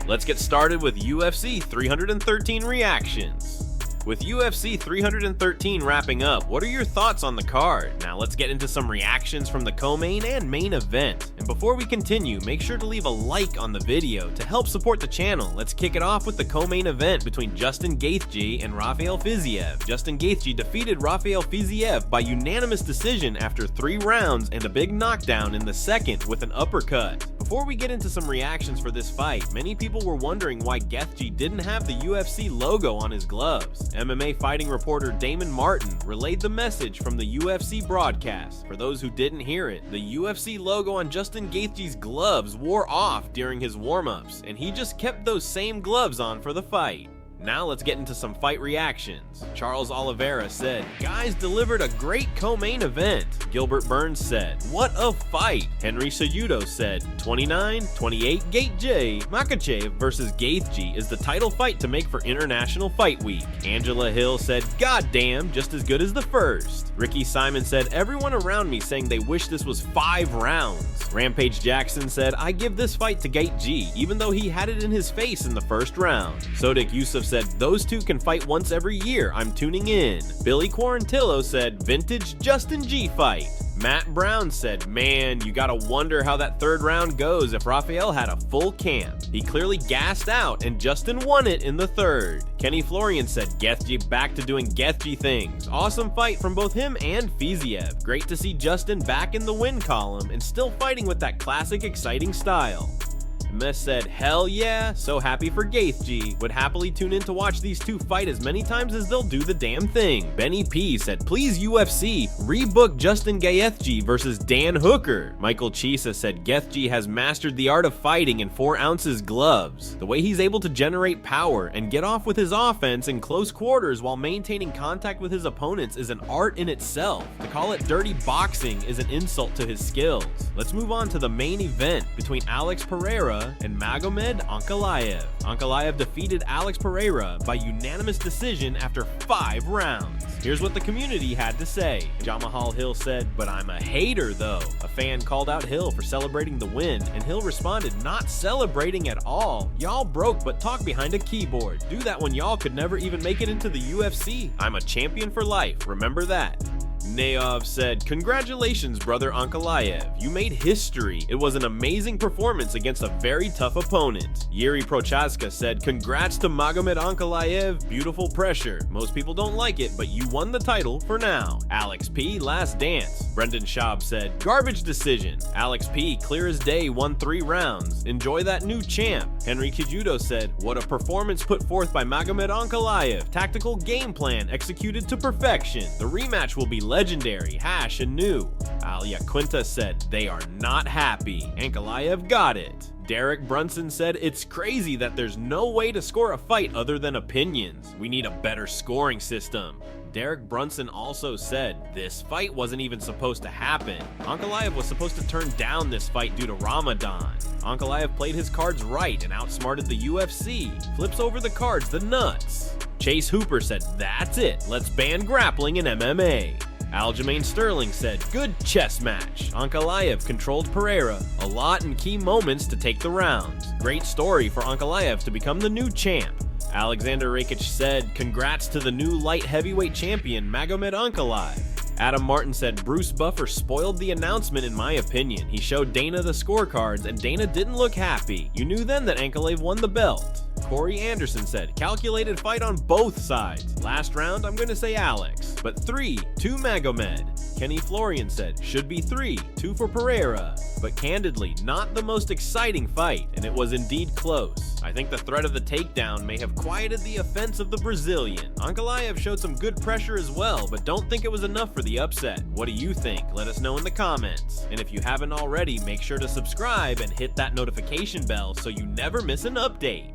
Let's get started with UFC 313 reactions. With UFC 313 wrapping up, what are your thoughts on the card? Now let's get into some reactions from the co-main and main event. And before we continue, make sure to leave a like on the video to help support the channel. Let's kick it off with the co-main event between Justin Gaethje and Rafael Fiziev. Justin Gaethje defeated Rafael Fiziev by unanimous decision after 3 rounds and a big knockdown in the second with an uppercut. Before we get into some reactions for this fight, many people were wondering why Gaethje didn't have the UFC logo on his gloves. MMA fighting reporter Damon Martin relayed the message from the UFC broadcast. For those who didn't hear it, the UFC logo on Justin Gaethje's gloves wore off during his warm-ups, and he just kept those same gloves on for the fight. Now let's get into some fight reactions. Charles Oliveira said, "Guys delivered a great co-main event." Gilbert Burns said, "What a fight." Henry Cejudo said, 29-28 Gaethje. Makhachev versus Gaethje is the title fight to make for International Fight Week. Angela Hill said, "God damn, just as good as the first." Ricky Simon said, "Everyone around me saying they wish this was 5 rounds. Rampage Jackson said, "I give this fight to Gaethje, even though he had it in his face in the first round." Sodik Yusuf said, "Those two can fight once every year, I'm tuning in." Billy Quarantillo said, "Vintage Justin G fight." Matt Brown said, "Man, you gotta wonder how that 3rd round goes if Rafael had a full camp. He clearly gassed out and Justin won it in the 3rd. Kenny Florian said, "Gaethje back to doing Gaethje things. Awesome fight from both him and Fiziev. Great to see Justin back in the win column and still fighting with that classic exciting style." Mess said, "Hell yeah, so happy for Gaethje. Would happily tune in to watch these two fight as many times as they'll do the damn thing." Benny P said, "Please UFC, rebook Justin Gaethje versus Dan Hooker." Michael Chisa said, "Gaethje has mastered the art of fighting in 4 ounces gloves. The way he's able to generate power and get off with his offense in close quarters while maintaining contact with his opponents is an art in itself. To call it dirty boxing is an insult to his skills." Let's move on to the main event between Alex Pereira and Magomed Ankalaev. Ankalaev defeated Alex Pereira by unanimous decision after 5 rounds. Here's what the community had to say. Jamahal Hill said, "But I'm a hater though." A fan called out Hill for celebrating the win, and Hill responded, "Not celebrating at all. Y'all broke but talk behind a keyboard. Do that when y'all could never even make it into the UFC. I'm a champion for life, remember that." Neov said, "Congratulations, brother Ankalaev. You made history. It was an amazing performance against a very tough opponent." Yuri Prochaska said, "Congrats to Magomed Ankalaev. Beautiful pressure. Most people don't like it, but you won the title for now." Alex P, last dance. Brendan Schaub said, "Garbage decision. Alex P, clear as day, won 3 rounds. Enjoy that new champ." Henry Cejudo said, "What a performance put forth by Magomed Ankalaev. Tactical game plan executed to perfection. The rematch will be legendary, hash and new." Alia Quinta said, "They are not happy. Ankalaev got it." Derek Brunson said, "It's crazy that there's no way to score a fight other than opinions. We need a better scoring system." Derek Brunson also said, "This fight wasn't even supposed to happen. Ankalaev was supposed to turn down this fight due to Ramadan. Ankalaev played his cards right and outsmarted the UFC. Flips over the cards, the nuts." Chase Hooper said, "That's it. Let's ban grappling in MMA." Aljamain Sterling said, "Good chess match. Ankalaev controlled Pereira a lot in key moments to take the rounds. Great story for Ankalaev to become the new champ." Alexander Rakic said, "Congrats to the new light heavyweight champion Magomed Ankalaev." Adam Martin said, "Bruce Buffer spoiled the announcement in my opinion. He showed Dana the scorecards and Dana didn't look happy. You knew then that Ankalaev won the belt." Corey Anderson said, "Calculated fight on both sides. Last round, I'm going to say Alex, but 3-2 Magomed." Kenny Florian said, "Should be 3-2 for Pereira, but candidly, not the most exciting fight, and it was indeed close. I think the threat of the takedown may have quieted the offense of the Brazilian. Ankalaev showed some good pressure as well, but don't think it was enough for the upset. What do you think? Let us know in the comments. And if you haven't already, make sure to subscribe and hit that notification bell so you never miss an update."